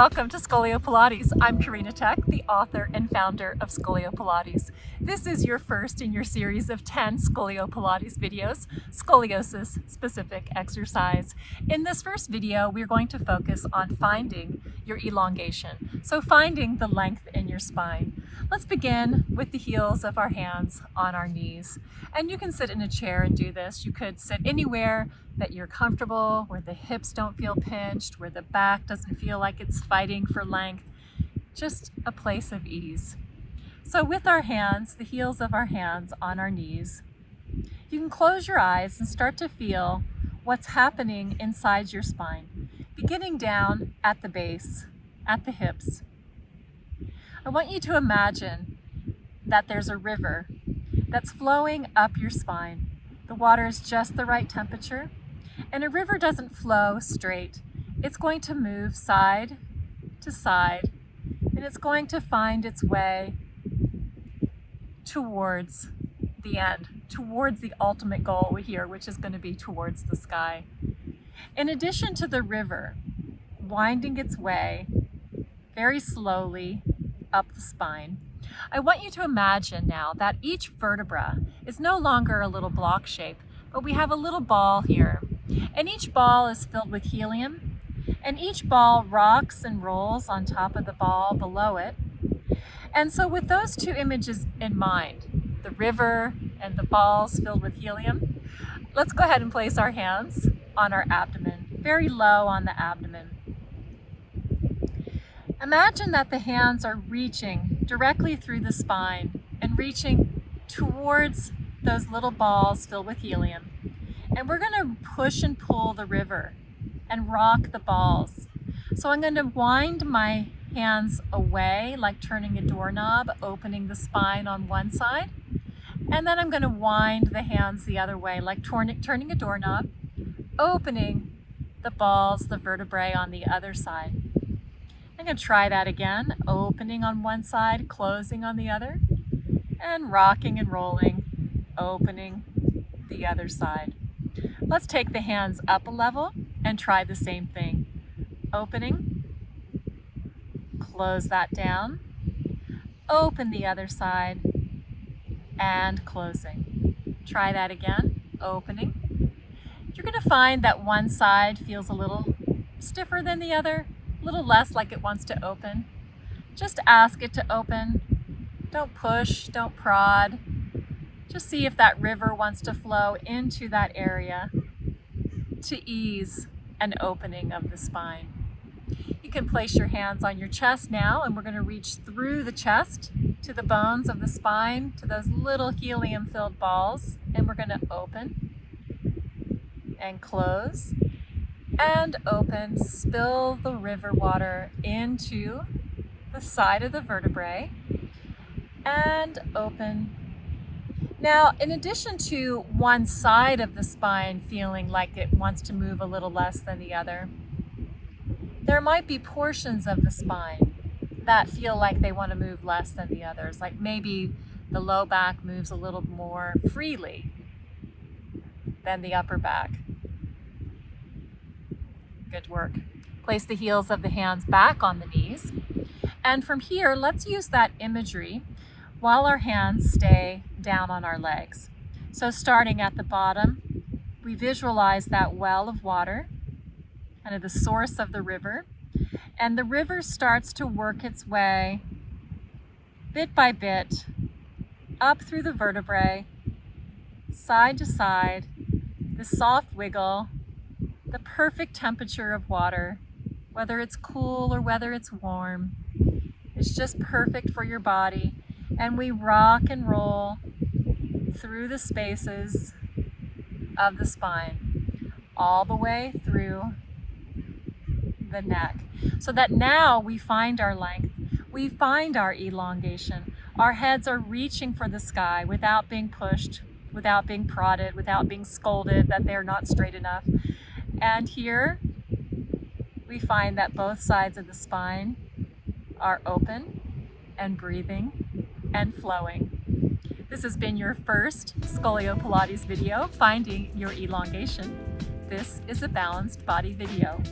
Welcome to Scolio Pilates. I'm Karena Thek, the author and founder of Scolio Pilates. This is your first in your series of 10 Scolio Pilates videos, scoliosis specific exercise. In this first video, we're going to focus on finding your elongation. So finding the length in your spine. Let's begin with the heels of our hands on our knees. And you can sit in a chair and do this. You could sit anywhere that you're comfortable, where the hips don't feel pinched, where the back doesn't feel like it's fighting for length, just a place of ease. So with our hands, the heels of our hands on our knees, you can close your eyes and start to feel what's happening inside your spine, beginning down at the base, at the hips. I want you to imagine that there's a river that's flowing up your spine. The water is just the right temperature, and a river doesn't flow straight. It's going to move side to side, and it's going to find its way towards the end, towards the ultimate goal here, which is going to be towards the sky. In addition to the river winding its way very slowly up the spine, I want you to imagine now that each vertebra is no longer a little block shape, but we have a little ball here. And each ball is filled with helium, and each ball rocks and rolls on top of the ball below it. And so with those two images in mind, the river and the balls filled with helium, let's go ahead and place our hands on our abdomen, very low on the abdomen. Imagine that the hands are reaching directly through the spine and reaching towards those little balls filled with helium. And we're going to push and pull the river and rock the balls. So I'm going to wind my hands away, like turning a doorknob, opening the spine on one side. And then I'm going to wind the hands the other way, like turning a doorknob, opening the balls, the vertebrae on the other side. I'm going to try that again, opening on one side, closing on the other, and rocking and rolling, opening the other side. Let's take the hands up a level and try the same thing. Opening, close that down, open the other side, and closing. Try that again, opening. You're going to find that one side feels a little stiffer than the other, a little less like it wants to open. Just ask it to open. Don't push, don't prod. Just see if that river wants to flow into that area to ease an opening of the spine. You can place your hands on your chest now, and we're going to reach through the chest to the bones of the spine, to those little helium-filled balls, and we're going to open and close and open. Spill the river water into the side of the vertebrae and open. Now, in addition to one side of the spine feeling like it wants to move a little less than the other, there might be portions of the spine that feel like they want to move less than the others. Like maybe the low back moves a little more freely than the upper back. Good work. Place the heels of the hands back on the knees. And from here, let's use that imagery while our hands stay down on our legs. So starting at the bottom, we visualize that well of water, kind of the source of the river, and the river starts to work its way bit by bit up through the vertebrae, side to side, the soft wiggle, the perfect temperature of water, whether it's cool or whether it's warm. It's just perfect for your body. And we rock and roll through the spaces of the spine, all the way through the neck. So that now we find our length, we find our elongation. Our heads are reaching for the sky without being pushed, without being prodded, without being scolded that they're not straight enough. And here we find that both sides of the spine are open and breathing and flowing. This has been your first Scolio Pilates video, finding your elongation. This is a balanced body video.